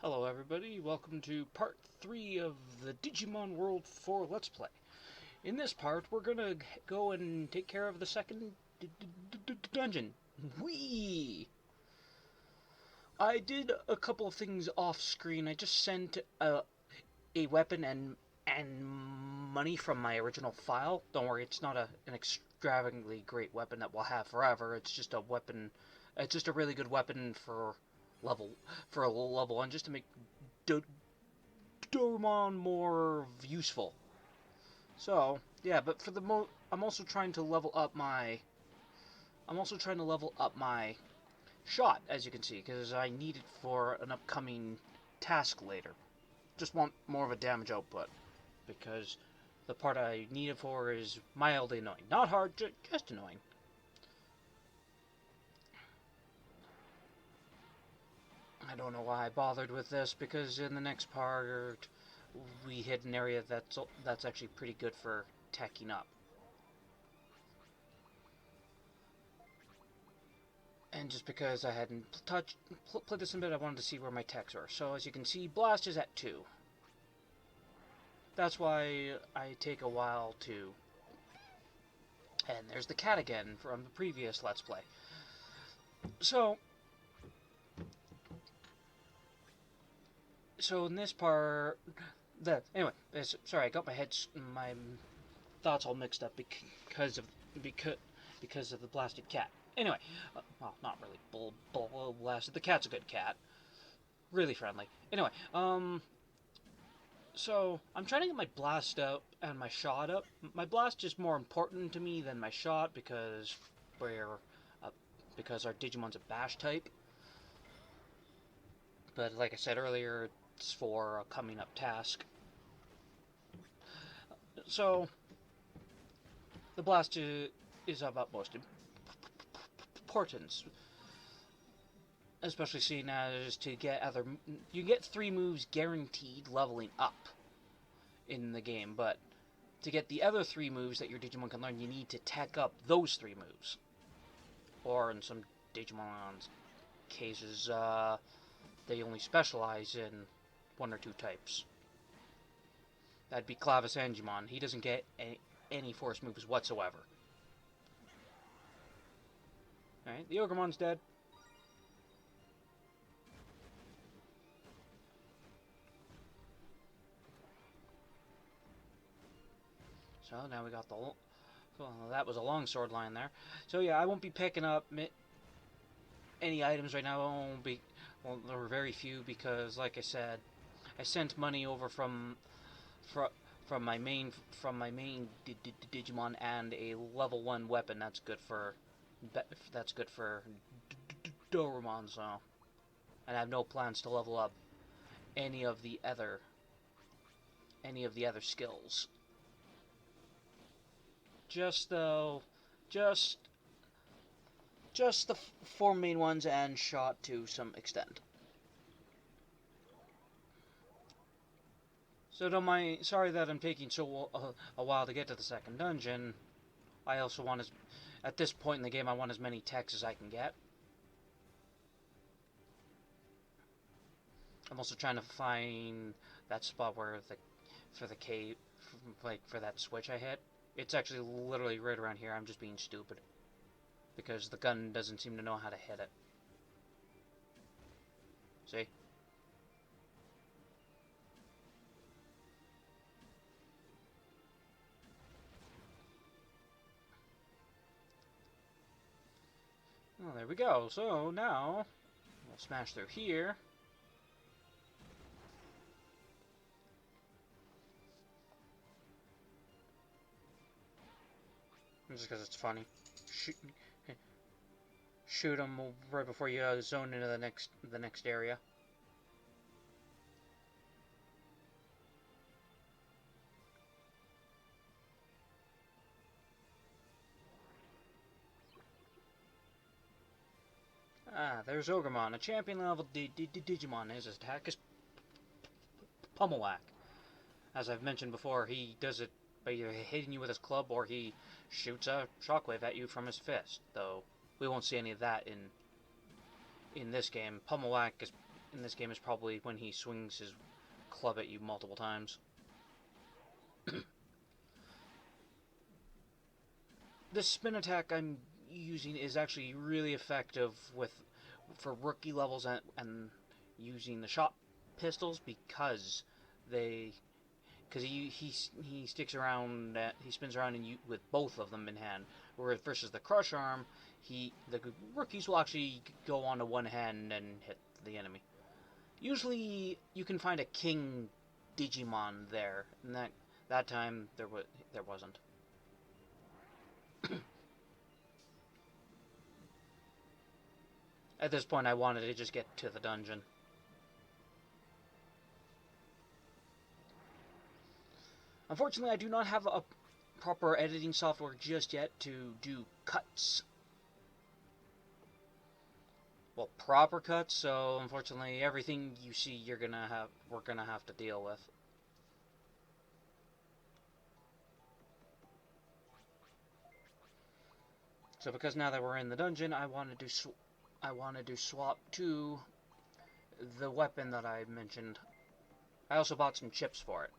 Hello everybody, welcome to part 3 of the Digimon World 4 Let's Play. In this part, we're gonna go and take care of the second dungeon. Whee! I did a couple of things off screen. I just sent a weapon and money from my original file. Don't worry, it's not an extravagantly great weapon that we'll have forever. It's just a weapon. It's just a really good weapon for level 1, just to make Dorumon more useful. So yeah, but for the I'm also trying to level up my shot, as you can see, because I need it for an upcoming task later. Just want more of a damage output, because the part I need it for is mildly annoying. Not hard, just annoying. I don't know why I bothered with this, because in the next part we hit an area that's actually pretty good for teching up. And just because I hadn't played this in a bit, I wanted to see where my techs were. So as you can see, Blast is at 2. That's why I take a while to... And there's the cat again from the previous Let's Play. So in this part... Anyway, sorry, I got my thoughts all mixed up because of the blasted cat. Anyway, well, not really blasted. The cat's a good cat, really friendly. Anyway, so I'm trying to get my blast up and my shot up. My blast is more important to me than my shot because our Digimon's a bash type. But like I said earlier, it's for a coming up task. So the blast is of utmost importance, especially seeing as you get 3 moves guaranteed leveling up in the game, but to get the other 3 moves that your Digimon can learn, you need to tech up those 3 moves. Or in some Digimon's cases, they only specialize in 1 or 2 types. That'd be Clavis Angimon. He doesn't get any force moves whatsoever. Alright, the Ogremon's dead. So now we got well, that was a long sword line there. So yeah, I won't be picking up any items right now. There were very few because, like I said, I sent money over from my main Digimon and a level 1 weapon that's good for Dorumon, so, and I have no plans to level up any of the other skills. Just the 4 main ones and shot to some extent. So don't mind, sorry that I'm taking a while to get to the second dungeon. I also want at this point in the game, I want as many techs as I can get. I'm also trying to find that spot where for the cave, like for that switch I hit. It's actually literally right around here. I'm just being stupid because the gun doesn't seem to know how to hit it. See? Oh, there we go. So now we'll smash through here. Just because it's funny. Shoot them right before you zone into the next area. Ah, there's Ogremon, a champion level Digimon. His attack is Pummel Whack. As I've mentioned before, he does it by either hitting you with his club or he shoots a shockwave at you from his fist. Though we won't see any of that in this game. Pummel Whack is in this game is probably when he swings his club at you multiple times. This spin attack I'm using is actually really effective for rookie levels and using the shot pistols because he sticks around, he spins around and with both of them in hand. Whereas versus the crush arm, the rookies will actually go on to one hand and hit the enemy. Usually you can find a king Digimon there, and that time there wasn't. At this point, I wanted to just get to the dungeon. Unfortunately, I do not have a proper editing software just yet to do cuts. Well, proper cuts, so unfortunately everything you see we're gonna have to deal with. So because now that we're in the dungeon, I wanted to swap to the weapon that I mentioned. I also bought some chips for it.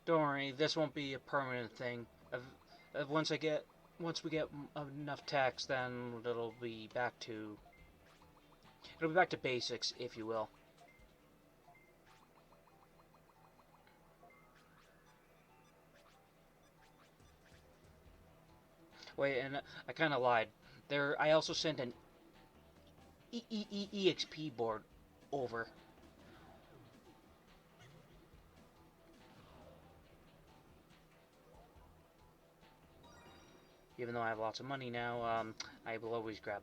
Don't worry, this won't be a permanent thing. Once we get enough text, then it'll be back to basics, if you will. Wait, and I kind of lied. I also sent an EXP board over. Even though I have lots of money now, I will always grab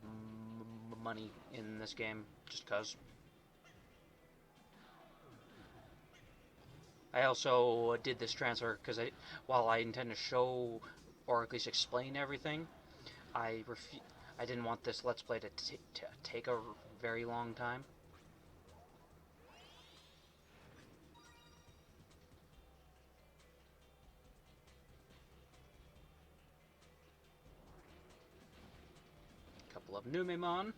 money in this game, just cause. I also did this transfer because while I intend to show, or at least explain everything, I didn't want this Let's Play to take a very long time. Couple of Numemon,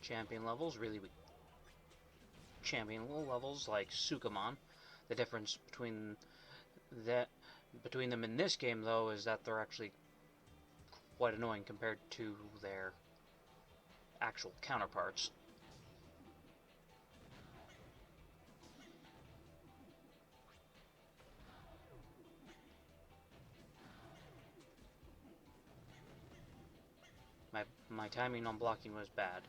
champion levels, really weak. Champion levels like Sukamon. The difference between them in this game, though, is that they're actually quite annoying compared to their actual counterparts. My timing on blocking was bad.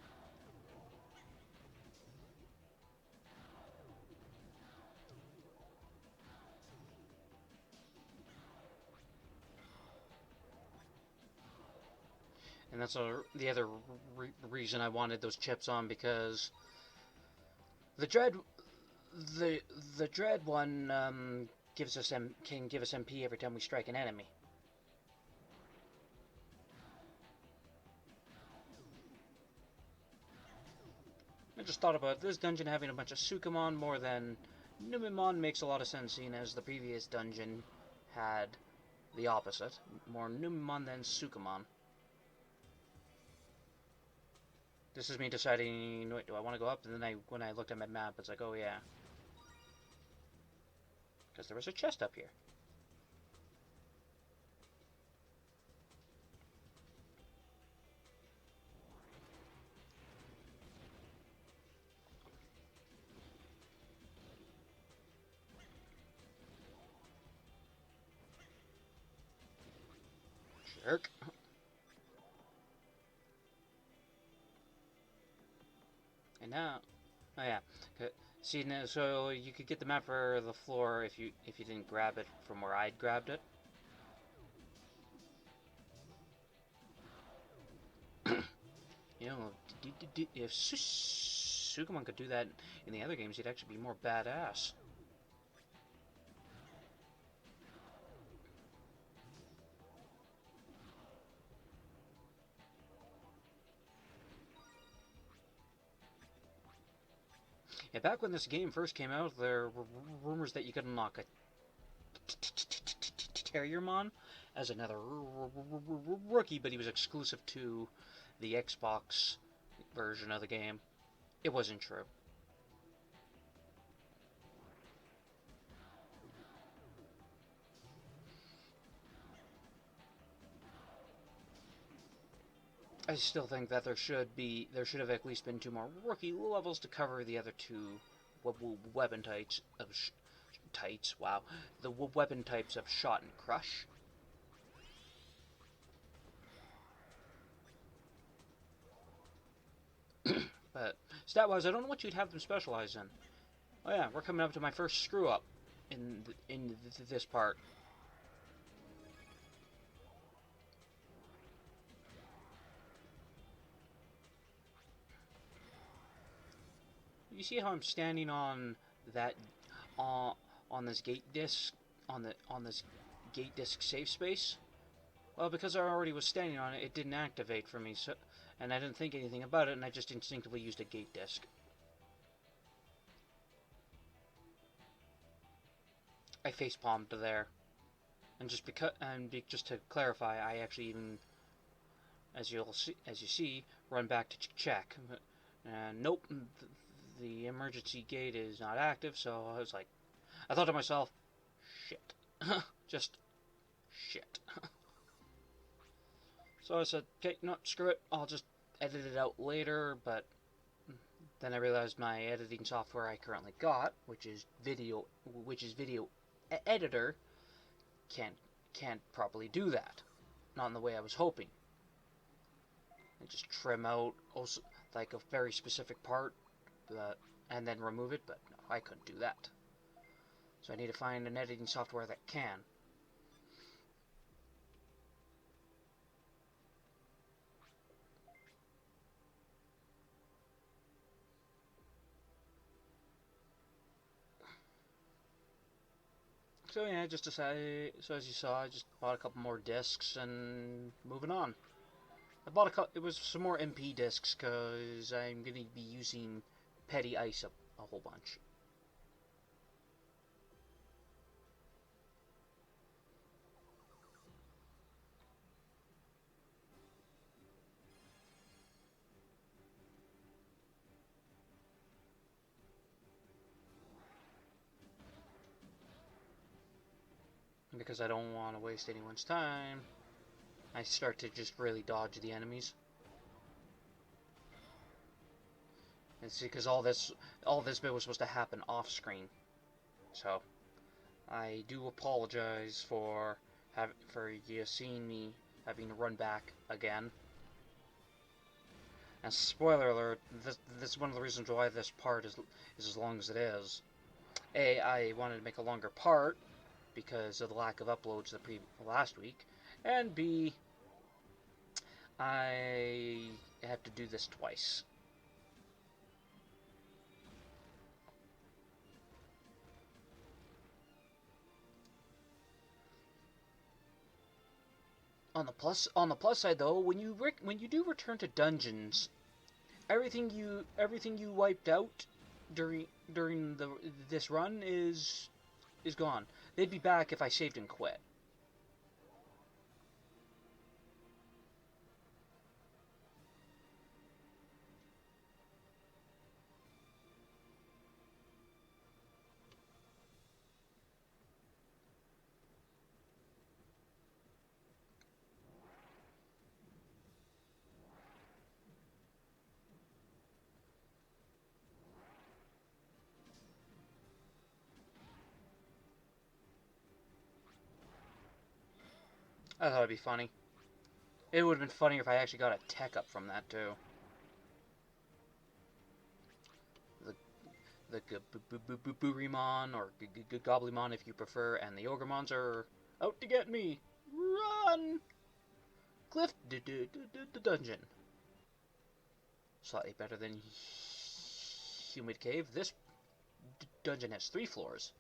And that's the other reason I wanted those chips on, because the dread one can give us MP every time we strike an enemy. I just thought about this dungeon having a bunch of Sukamon more than Numemon makes a lot of sense, seeing as the previous dungeon had the opposite. More Numemon than Sukamon. This is me deciding, wait, do I want to go up? And then when I looked at my map, it's like, oh yeah. Because there was a chest up here. Jerk. And now, oh yeah, see now, so you could get the map for the floor if you didn't grab it from where I'd grabbed it. You know, if Sukamon could do that in the other games, he'd actually be more badass. Yeah, back when this game first came out, there were rumors that you could unlock a Terriermon as another rookie, but he was exclusive to the Xbox version of the game. It wasn't true. I still think that there should have at least been 2 more rookie levels to cover the other 2 weapon types of wow, the weapon types of shot and crush. But stat-wise, I don't know what you'd have them specialize in. Oh yeah, we're coming up to my first screw-up in this part. You see how I'm standing on that on this gate disc on this gate disc safe space? Well, because I already was standing on it, it didn't activate for me, so and I didn't think anything about it, and I just instinctively used a gate disc. I facepalmed there, and just to clarify, I actually even, as you see, run back to check, and nope, the emergency gate is not active. So I thought to myself, shit, just shit. So I said, okay, no, screw it, I'll just edit it out later, but then I realized my editing software I currently got, which is video editor, can't properly do that. Not in the way I was hoping. I just trim out also like a very specific part, and then remove it, but no, I couldn't do that. So I need to find an editing software that can. So yeah, I just decided. So as you saw, I just bought a couple more discs and moving on. I bought a couple. It was some more MP discs because I'm going to be using Petty Ice a whole bunch. Because I don't want to waste anyone's time, I start to just really dodge the enemies. And see, because all this bit was supposed to happen off screen, so I do apologize for you seeing me having to run back again. And spoiler alert, this is one of the reasons why this part is as long as it is. A, I wanted to make a longer part because of the lack of uploads last week, and B, I have to do this twice. On the plus side though, when you do return to dungeons, everything you wiped out during this run is gone. They'd be back if I saved and quit. I thought it'd be funny. It would have been funnier if I actually got a tech up from that too. The Dorumon or Goblimon if you prefer, and the Ogremons are out to get me. Run! Cliff the dungeon. Slightly better than Humid Cave. This dungeon has 3 floors.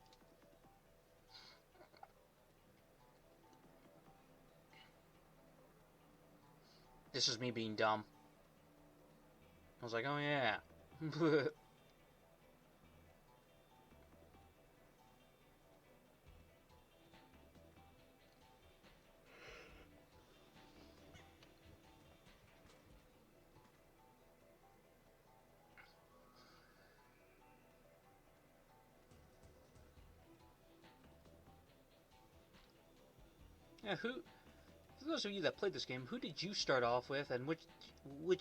This is me being dumb. I was like, oh yeah. Yeah, for those of you that played this game, who did you start off with, and which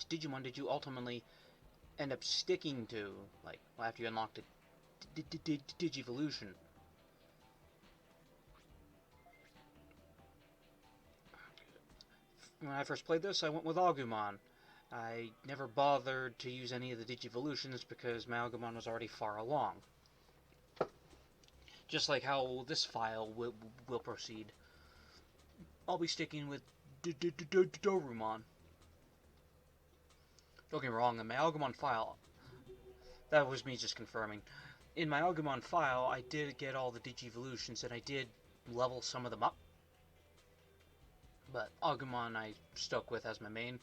Digimon did you ultimately end up sticking to, like, after you unlocked a Digivolution? When I first played this, I went with Agumon. I never bothered to use any of the Digivolutions because my Agumon was already far along. Just like how this file will proceed. I'll be sticking with Dorumon. Don't get me wrong, in my Agumon file, that was me just confirming. In my Agumon file, I did get all the Digivolutions and I did level some of them up. But Agumon I stuck with as my main.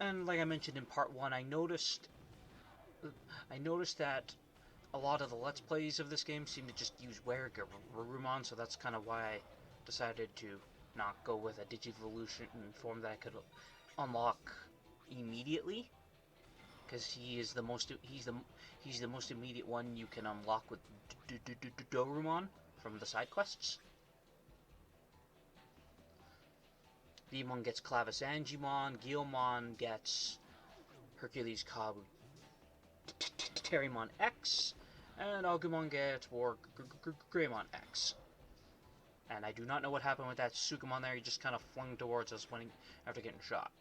And like I mentioned in part 1, I noticed that a lot of the Let's Plays of this game seem to just use Garurumon, so that's kind of why I decided to not go with a Digivolution form that I could unlock immediately, because he's the most immediate one you can unlock with Dorumon from the side quests. Digimon gets Clavis Angimon, Guilmon gets Hercules Kabu Terrymon X, and Agumon gets War Greymon X. And I do not know what happened with that Sukamon there, he just kind of flung towards us after getting shot.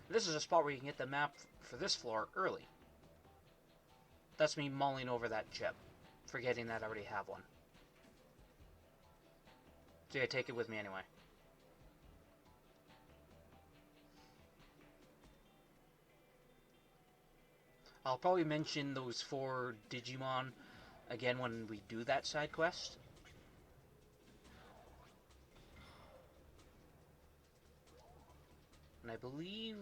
This is a spot where you can get the map for this floor early. That's me mulling over that chip, forgetting that I already have one. So yeah, take it with me anyway. I'll probably mention those 4 Digimon again when we do that side quest. And I believe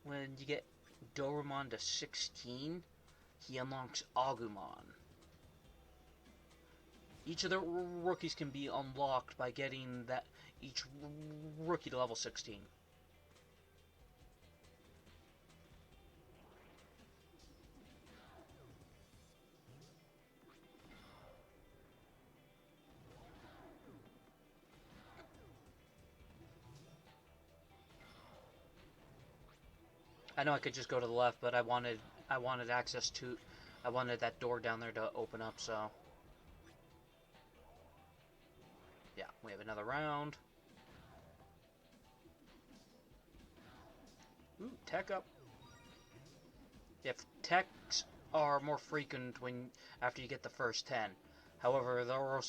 when you get Dorumon to 16, he unlocks Agumon. Each of the rookies can be unlocked by getting each rookie to level 16. I know I could just go to the left, but I wanted access to, I wanted that door down there to open up, so. Yeah, we have another round. Ooh, tech up. If techs are more frequent after you get the first 10. However,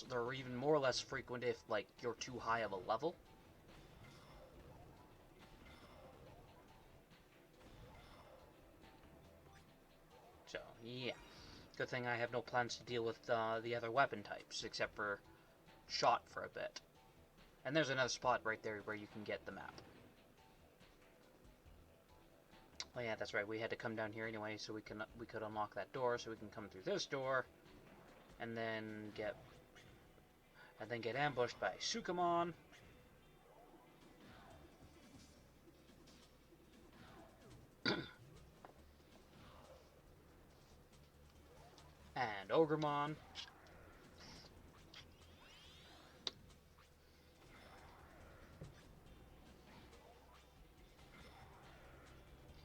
they're even more or less frequent if, like, you're too high of a level. So, yeah. Good thing I have no plans to deal with the other weapon types, except for shot for a bit. And there's another spot right there where you can get the map. Oh yeah, that's right. We had to come down here anyway, so we could unlock that door, so we can come through this door, and then get ambushed by Sukamon. And Ogremon.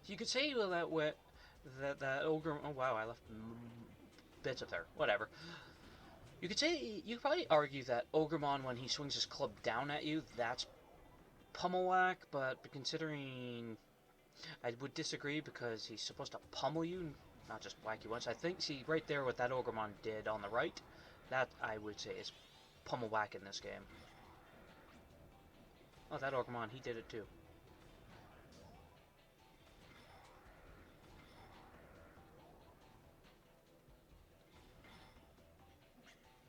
You could say that Ogre. Oh wow, I left bits of there. Whatever. You could probably argue that Ogremon, when he swings his club down at you, that's pummel whack. But considering, I would disagree because he's supposed to pummel you, not just whack you once. I think, see right there what that Ogremon did on the right, that I would say is pummel whack in this game. Oh, that Ogremon, he did it too.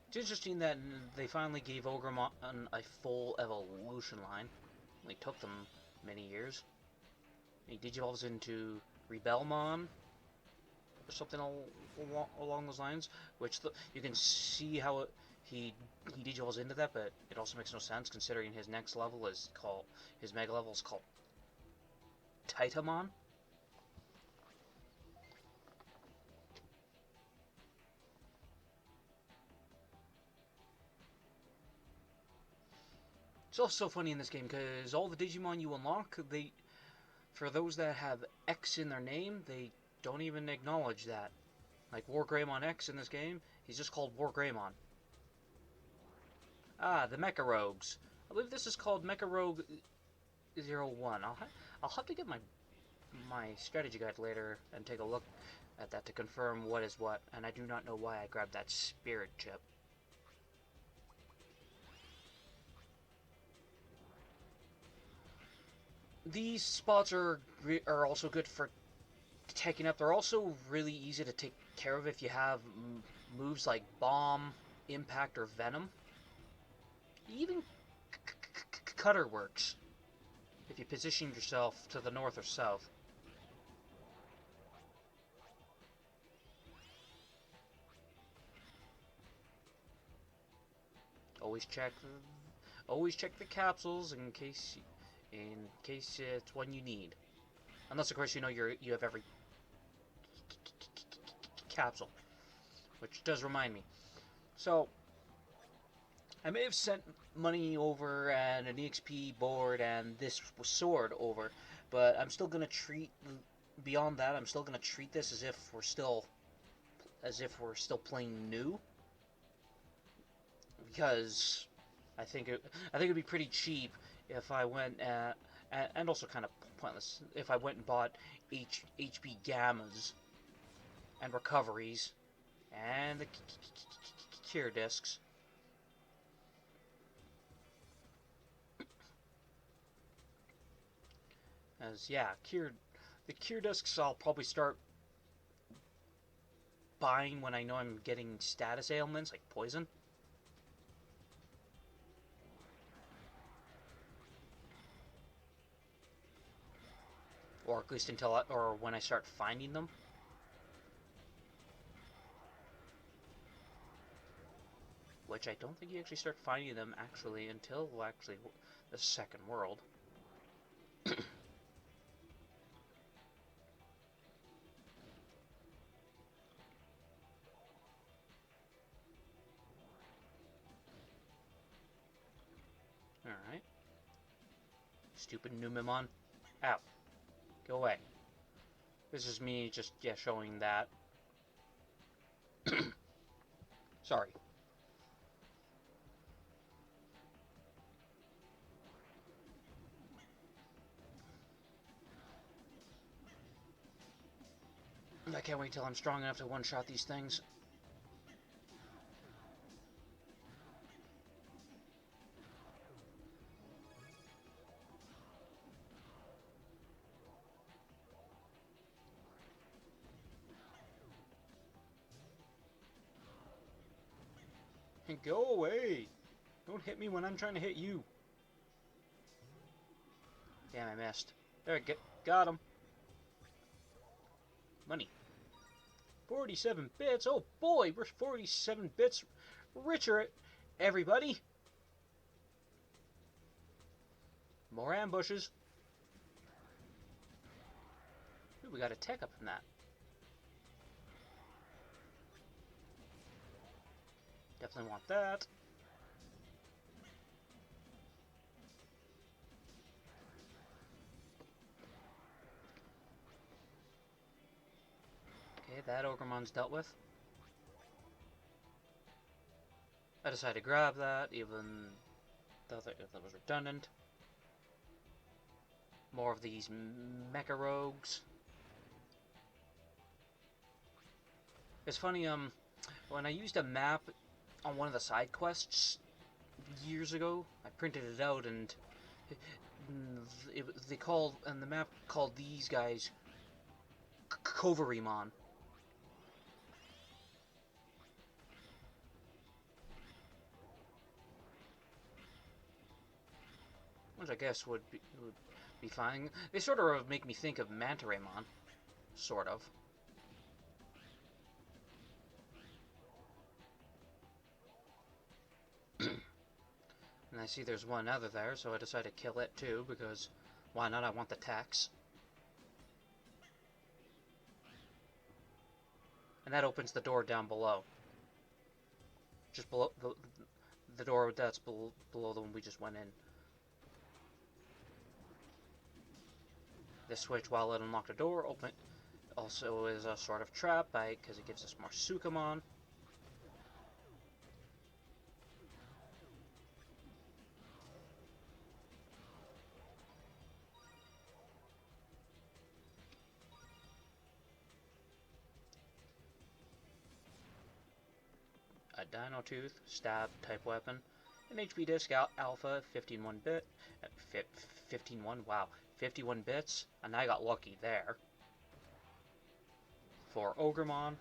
It's interesting that they finally gave Ogremon a full evolution line. It only took them many years. He digivolves into Rebelmon, or something along those lines, which you can see how he digivolves into that, but it also makes no sense considering his next level is called, his mega level is called Titamon. It's also funny in this game because all the Digimon you unlock, for those that have X in their name, they don't even acknowledge that. Like Wargreymon X in this game, he's just called Wargreymon. Ah, the Mecha Rogues. I believe this is called Mecha Rogue 01. I'll have to get my strategy guide later and take a look at that to confirm what is what, and I do not know why I grabbed that spirit chip. These spots are also good for taking up. They're also really easy to take care of if you have moves like Bomb, Impact, or Venom. Even Cutter works if you position yourself to the north or south. Always check the capsules in case it's one you need. Unless of course you know you have every capsule, which does remind me. So I may have sent money over and an EXP board and this sword over, but I'm still gonna treat beyond that. I'm still gonna treat this as if we're still playing new, because I think it'd be pretty cheap if I went and also kind of pointless if I went and bought HP gammas and recoveries and the cure discs. As yeah, the cure discs I'll probably start buying when I know I'm getting status ailments like poison. Or at least or when I start finding them. Which I don't think you actually start finding them until the second world. Alright. Stupid Numemon. Ow. Go away. This is me just, showing that. Sorry. I can't wait till I'm strong enough to one-shot these things. And go away! Don't hit me when I'm trying to hit you. Damn, I missed. There, got him. Money. 47 bits. Oh boy, we're 47 bits richer, everybody. More ambushes. Ooh, we got a tech up from that. Definitely want that. Okay, that Ogremon's dealt with. I decided to grab that, even though that was redundant. More of these mecha rogues. It's funny, when I used a map on one of the side quests years ago, I printed it out, and the map called these guys Coverymon. Which I guess would be fine. They sort of make me think of Mantaremon, sort of. And I see there's one other there, so I decided to kill it too, because why not? I want the tax. And that opens the door down below. Just below the door that's below the one we just went in. This switch, while it unlocked a door, open also is a sort of trap because it gives us more Sukamon. A Dino Tooth, stab type weapon, an HP disc alpha, 15-1 bit, 15-1, wow, 51 bits, and I got lucky there. For Ogremon,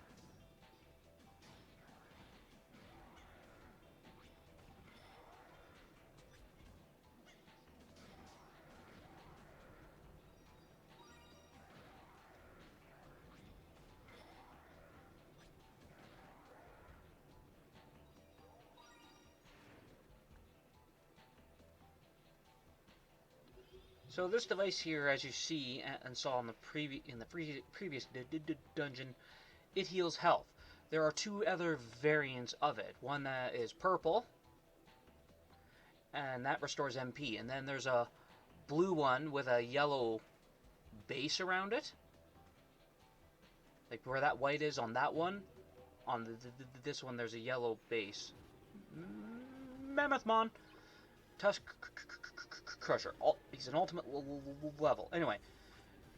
so this device here, as you see and saw in the previous dungeon, it heals health. There are two other variants of it. One that is purple, and that restores MP. And then there's a blue one with a yellow base around it. Like where that white is on that one, on this one there's a yellow base. Mammothmon, Tusk Crusher. He's an ultimate level. Anyway,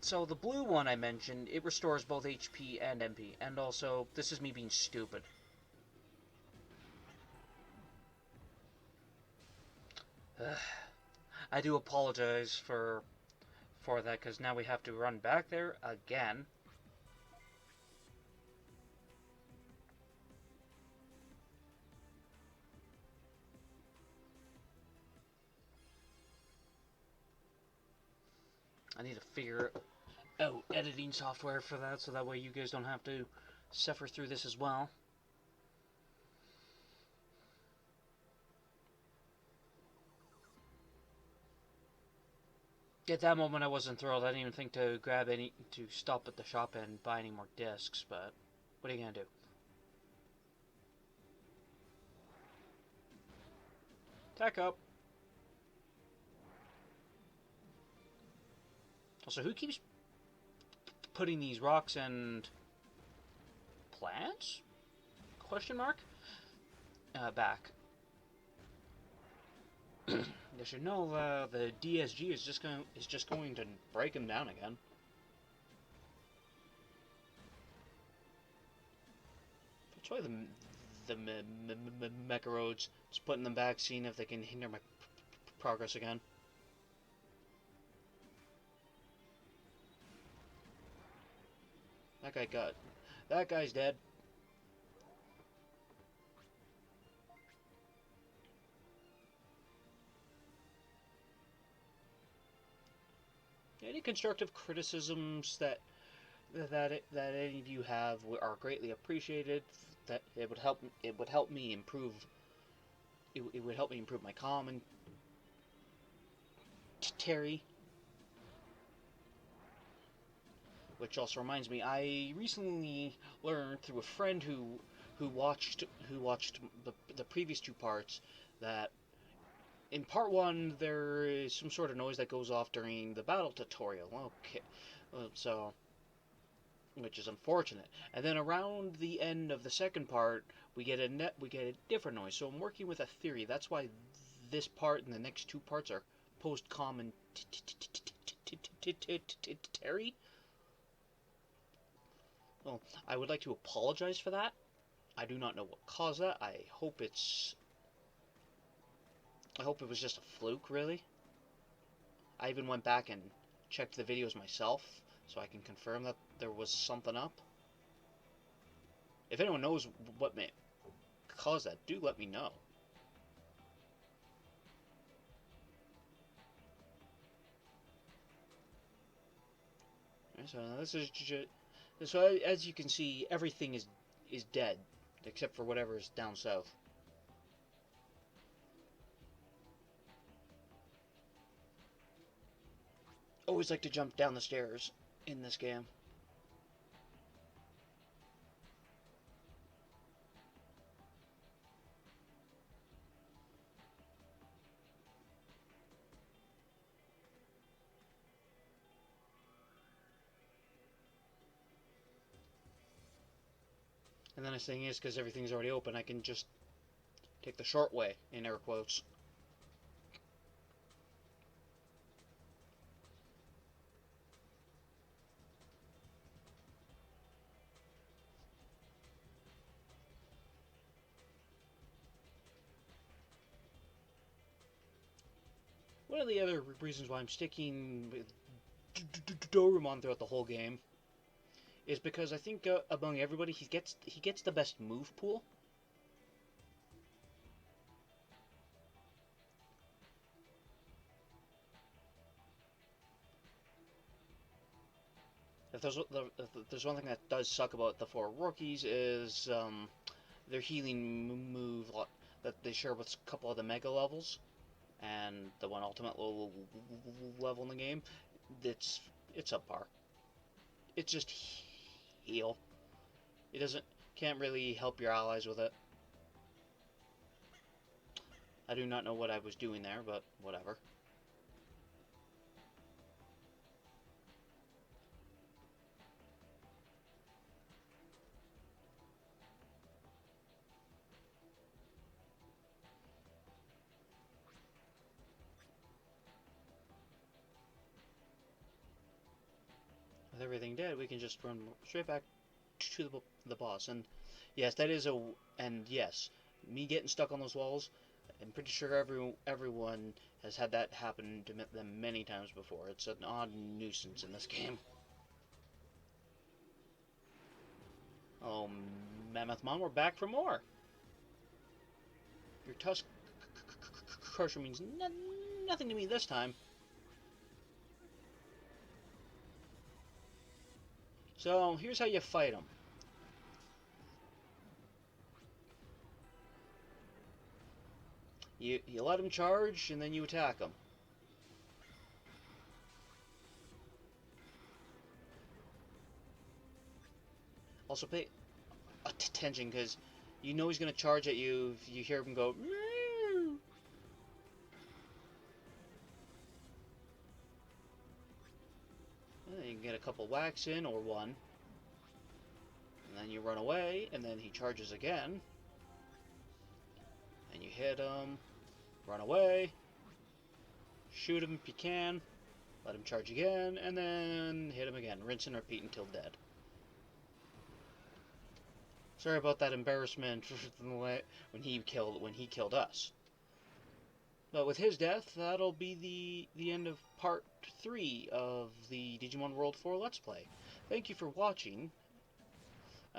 so the blue one I mentioned, it restores both HP and MP. And also, this is me being stupid. I do apologize for that, because now we have to run back there again. I need to figure out editing software for that, so that way you guys don't have to suffer through this as well. At that moment I wasn't thrilled. I didn't even think to stop at the shop and buy any more discs, but what are you gonna do? Tack up. Also, who keeps putting these rocks and plants? Question mark? Back. You should know the DSG is just going to break him down again. That's why the Mecha Roads, just putting them back, seeing if they can hinder my progress again. That guy's dead. Any constructive criticisms that any of you have are greatly appreciated. That it would help me improve. It would help me improve my commentary. Which also reminds me, I recently learned through a friend who watched the previous two parts that in part one there is some sort of noise that goes off during the battle tutorial. Okay, so which is unfortunate. And then around the end of the second part, we get a different noise. So I'm working with a theory. That's why this part and the next two parts are post-commentary. Well, I would like to apologize for that. I do not know what caused that. I hope it was just a fluke, really. I even went back and checked the videos myself, so I can confirm that there was something up. If anyone knows what may cause that, do let me know. So this is just... So as you can see, everything is dead, except for whatever is down south. Always like to jump down the stairs in this game. And the nice thing is, because everything's already open, I can just take the short way, in air quotes. One of the other reasons why I'm sticking with Dorumon throughout the whole game is because I think among everybody he gets the best move pool. If there's one thing that does suck about the four rookies is their healing move that they share with a couple of the mega levels and the one ultimate level in the game. It's it's subpar. It's just heal. It can't really help your allies with it. I do not know what I was doing there, but whatever. With everything dead, we can just run straight back to the boss. And yes, yes, me getting stuck on those walls. I'm pretty sure everyone has had that happen to them many times before. It's an odd nuisance in this game. Oh, Mammothmon, we're back for more. Your tusk crusher means nothing to me this time. So here's how you fight them. You let them charge, and then you attack them. Also pay attention, because you know he's going to charge at you if you hear him go... Meow. You can get a couple whacks in, or one. And then you run away, and then he charges again. And you hit him, run away, shoot him if you can, let him charge again, and then hit him again. Rinse and repeat until dead. Sorry about that embarrassment when he killed us. But with his death, that'll be the end of part 3 of the Digimon World 4 Let's Play. Thank you for watching.